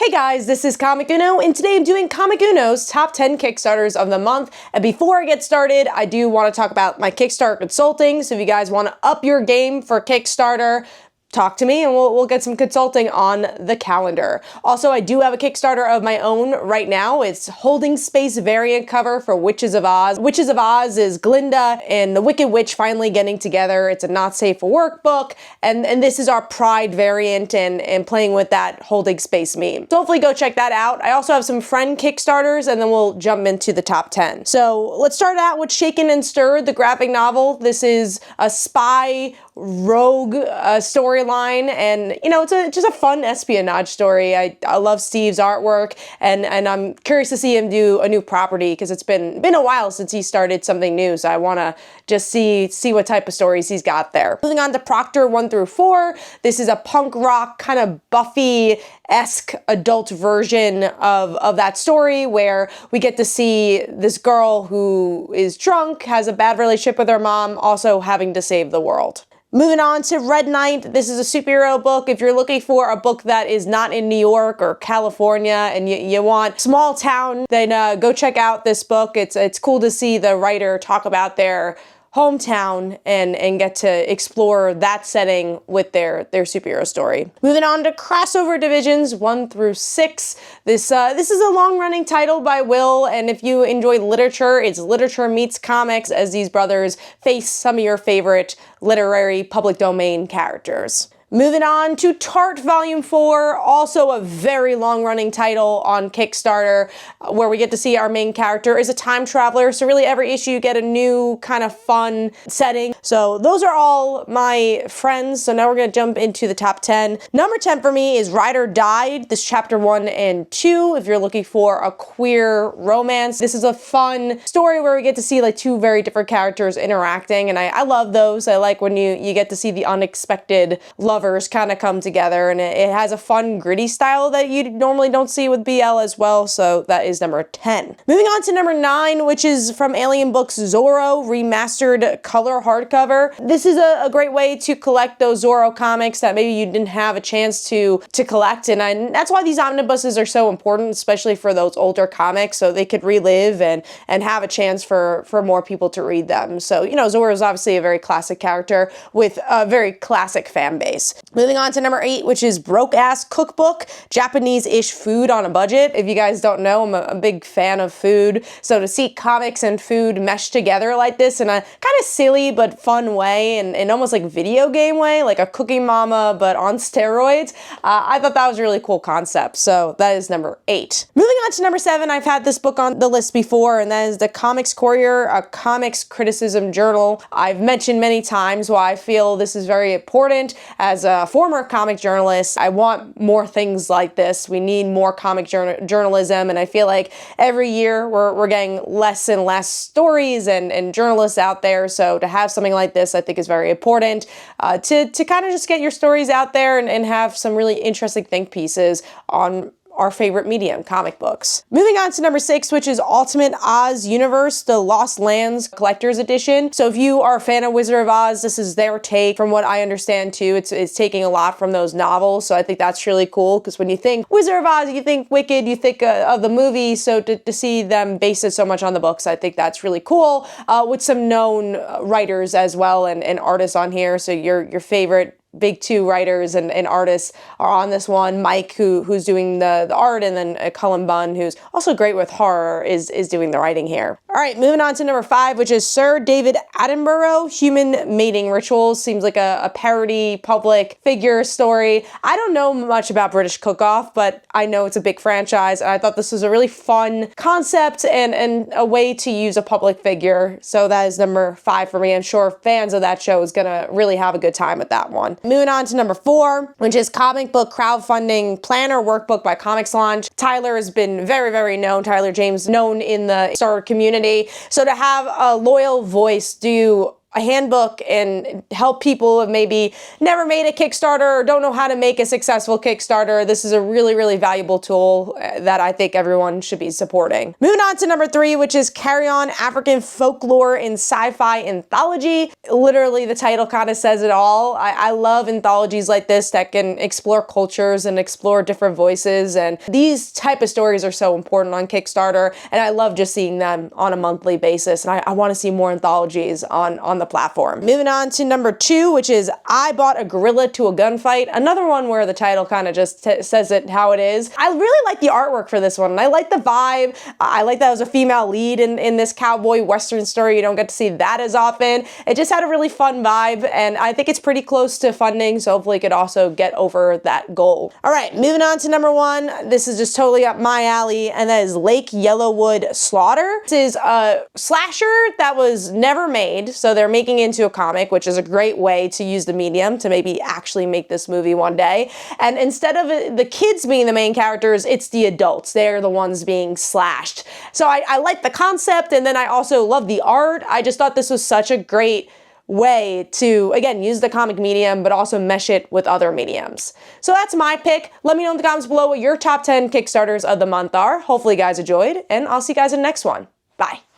Hey guys, this is Comic Uno, and today I'm doing Comic Uno's top 10 Kickstarters of the month. And before I get started, I do want to talk about my Kickstarter consulting. So if you guys want to up your game for Kickstarter, talk to me and we'll get some consulting on the calendar. Also, I do have a Kickstarter of my own right now. It's Holding Space variant cover for Witches of Oz. Witches of Oz is Glinda and the Wicked Witch finally getting together. It's a not safe for work book, and this is our Pride variant and playing with that Holding Space meme. So hopefully go check that out. I also have some friend Kickstarters, and then we'll jump into the top 10. So let's start out with Shaken and Stirred, the graphic novel. This is a spy rogue storyline, and you know, it's just a fun espionage story. I love Steve's artwork, and I'm curious to see him do a new property because it's been a while since he started something new, so I want to just see what type of stories he's got there. Moving on to Proctor 1 through 4. This is a punk rock kind of Buffy-esque adult version of that story where we get to see this girl who is drunk, has a bad relationship with her mom, also having to save the world. Moving on to Red Knight. This is a superhero book. If you're looking for a book that is not in New York or California and you want small town, then go check out this book. It's cool to see the writer talk about their hometown and get to explore that setting with their superhero story. Moving on to Crossover Divisions 1 through 6. This is a long-running title by Will, and if you enjoy literature, it's literature meets comics as these brothers face some of your favorite literary public domain characters. Moving on to Tart Volume 4, also a very long-running title on Kickstarter, where we get to see our main character is a time traveler, so really every issue you get a new kind of fun setting. So those are all my friends, so now we're going to jump into the top 10. Number 10 for me is Ride or Die, this chapter 1 and 2, if you're looking for a queer romance. This is a fun story where we get to see like two very different characters interacting, and I love those. I like when you get to see the unexpected lovers kind of come together, and it has a fun gritty style that you normally don't see with BL as well, so that is number 10. Moving on to number 9, which is from Alien Books Zorro, remastered color hardcover. This is a great way to collect those Zorro comics that maybe you didn't have a chance to collect, and that's why these omnibuses are so important, especially for those older comics, so they could relive and have a chance for more people to read them. So, you know, Zorro is obviously a very classic character with a very classic fan base. Moving on to number 8, which is Brokeass Cookbook, Japanese-ish food on a budget. If you guys don't know, I'm a big fan of food, so to see comics and food mesh together like this in a kind of silly but fun way, and almost like video game way, like a Cooking Mama but on steroids, I thought that was a really cool concept, so that is number 8. Moving on to number 7, I've had this book on the list before, and that is the Comics Courier, a comics criticism journal. I've mentioned many times why I feel this is very important. As a former comic journalist, I want more things like this. We need more comic journalism, and I feel like every year we're getting less and less stories and journalists out there, so to have something like this I think is very important to kind of just get your stories out there and have some really interesting think pieces on our favorite medium, comic books. Moving on to number 6, which is Ultimate Oz Universe, the Lost Lands Collector's Edition. So if you are a fan of Wizard of Oz, this is their take. From what I understand too, it's taking a lot from those novels, so I think that's really cool, because when you think Wizard of Oz, you think Wicked, you think of the movie, so to see them base it so much on the books, I think that's really cool, with some known writers as well and artists on here, so your favorite big 2 writers and artists are on this one. Mike, who's doing the art, and then Cullen Bunn, who's also great with horror, is doing the writing here. All right, moving on to number 5, which is Sir David Attenburrow, Human Mating Rituals. Seems like a parody public figure story. I don't know much about British Cook-Off, but I know it's a big franchise, and I thought this was a really fun concept and a way to use a public figure. So that is number 5 for me. I'm sure fans of that show is gonna really have a good time with that one. Moving on to number 4, which is Comic Book Crowdfunding Planner Workbook by ComixLaunch. Tyler has been very, very known, Tyler James, known in the Kickstarter community. So to have a loyal voice do a handbook and help people who maybe never made a Kickstarter or don't know how to make a successful Kickstarter. This is a really, really valuable tool that I think everyone should be supporting. Moving on to number 3, which is Carry On African Folklore in Sci-Fi Anthology. Literally, the title kind of says it all. I love anthologies like this that can explore cultures and explore different voices, and these type of stories are so important on Kickstarter, and I love just seeing them on a monthly basis, and I want to see more anthologies on the platform. Moving on to number 2, which is I Bought a Gorilla to a Gunfight. Another one where the title kind of just says it how it is. I really like the artwork for this one, and I like the vibe. I like that it was a female lead in this cowboy western story. You don't get to see that as often. It just had a really fun vibe, and I think it's pretty close to funding, so hopefully it could also get over that goal. All right, moving on to number 1. This is just totally up my alley, and that is Lake Yellowwood Slaughter. This is a slasher that was never made, so they're making it into a comic, which is a great way to use the medium to maybe actually make this movie one day. And instead of the kids being the main characters, it's the adults. They're the ones being slashed. So I like the concept, and then I also love the art. I just thought this was such a great way to, again, use the comic medium, but also mesh it with other mediums. So that's my pick. Let me know in the comments below what your top 10 Kickstarters of the month are. Hopefully you guys enjoyed, and I'll see you guys in the next one. Bye.